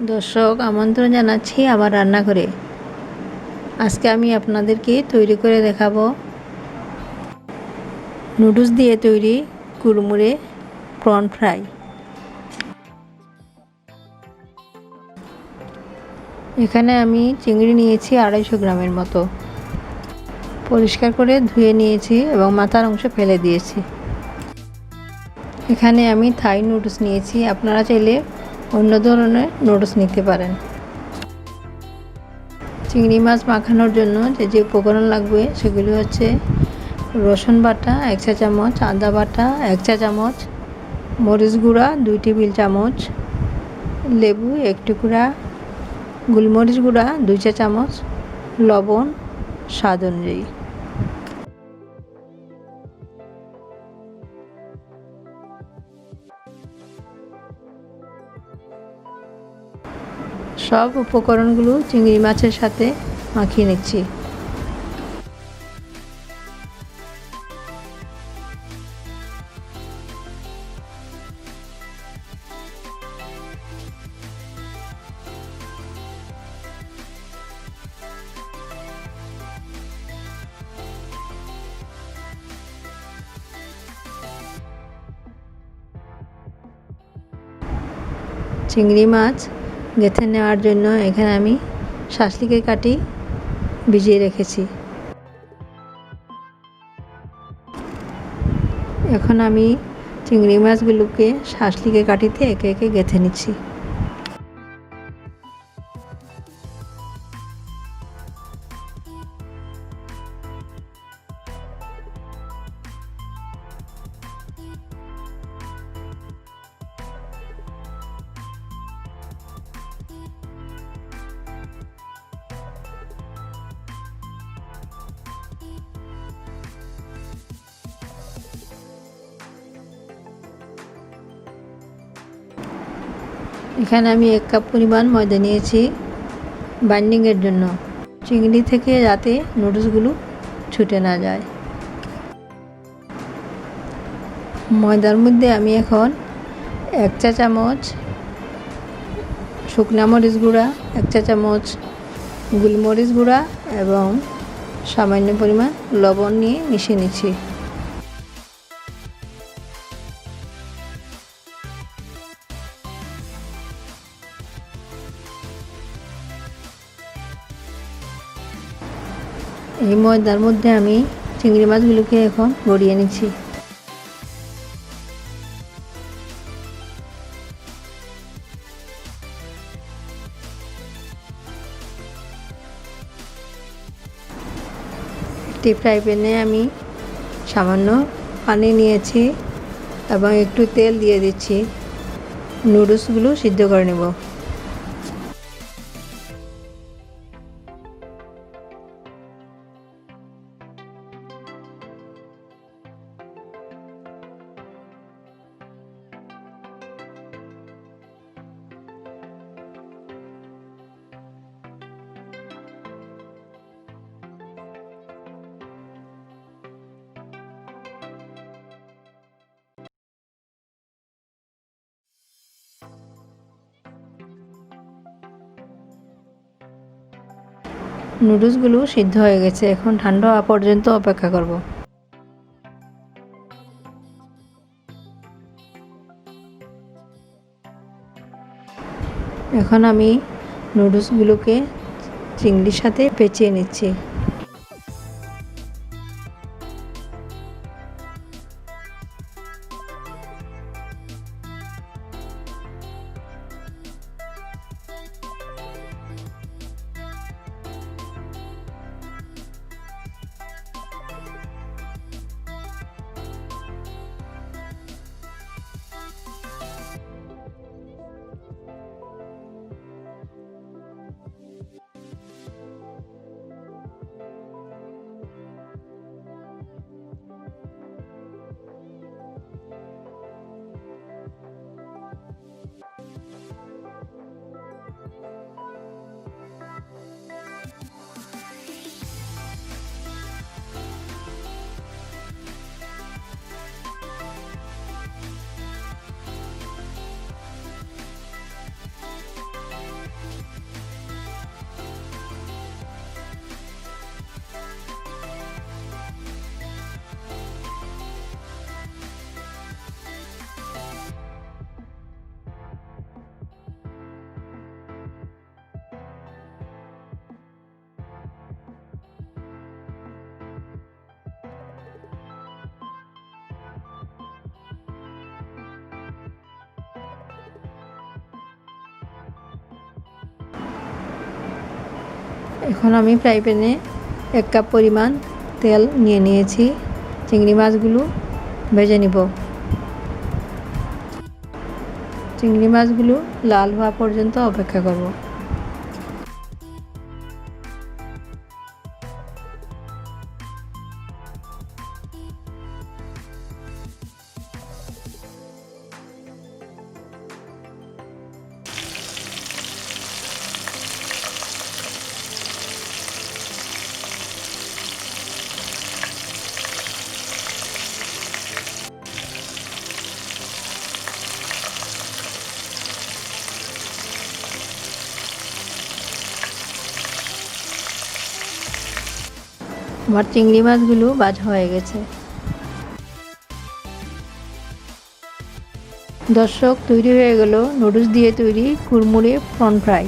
দর্শক আমন্ত্রণ জানাচ্ছি আমার রান্নাঘরে। আজকে আমি আপনাদেরকে তৈরি করে দেখাবো নুডলস দিয়ে তৈরি কুড়মুড়ে প্রন ফ্রাই। এখানে আমি চিংড়ি নিয়েছি 250 গ্রামের মতো। পরিষ্কার করে ধুয়ে নিয়েছি এবং মাথার অংশ ফেলে দিয়েছি। এখানে আমি থাই নুডলস নিয়েছি, আপনারা চাইলে অন্য ধরনের নুডলস নিতে পারেন। চিংড়ি মাছ মাখানোর জন্য যে উপকরণ লাগবে সেগুলি হচ্ছে রসুন বাটা 1 চা চামচ, আদা বাটা 1 চা চামচ, মরিচ গুঁড়া 2 টেবিল চামচ, লেবু 1 টুকরা, গোলমরিচ গুঁড়া 2 চা চামচ, লবণ স্বাদ অনুযায়ী। সব উপকরণগুলো চিংড়ি মাছের সাথে মাখিয়ে নিচ্ছি। চিংড়ি মাছ গেঁথে নেওয়ার জন্য এখানে আমি শাঁসলিকের কাঠি ভিজিয়ে রেখেছি। এখন আমি চিংড়ি মাছগুলোকে শাঁসলিকের কাঠিতে একে একে গেঁথে নিচ্ছি। এখানে আমি 1 কাপ পরিমাণ ময়দা নিয়েছি বাইন্ডিংয়ের জন্য, চিংড়ি থেকে যাতে নুডলসগুলো ছুটে না যায়। ময়দার মধ্যে আমি এখন 1 চা চামচ শুকনা মরিচ গুঁড়া, 1 চা চামচ গোলমরিচ গুঁড়া এবং সামান্য পরিমাণ লবণ নিয়ে মিশিয়ে নিচ্ছি। এই ময়দার মধ্যে আমি চিংড়ি মাছগুলোকে এখন গড়িয়ে নিচ্ছি। একটি ফ্রাই প্যানে আমি সামান্য পানি নিয়েছি এবং একটু তেল দিয়ে দিচ্ছি। নুডলসগুলো সিদ্ধ করে নেব। নুডলসগুলো সিদ্ধ হয়ে গেছে, এখন ঠান্ডা হওয়া পর্যন্ত অপেক্ষা করব। এখন আমি নুডলসগুলোকে চিংড়ির সাথে পেঁচিয়ে নিচ্ছি। এখন আমি ফ্রাই প্যানে 1 কাপ পরিমাণ তেল নিয়ে নিয়েছি। চিংড়ি মাছগুলো ভেজে নিব। চিংড়ি মাছগুলো লাল হওয়া পর্যন্ত অপেক্ষা করব। আমার চিংড়ি মাছগুলো ভাজা হয়ে গেছে। দর্শক, তৈরি হয়ে গেল নুডলস দিয়ে তৈরি কুড়মুড়ে প্রন ফ্রাই।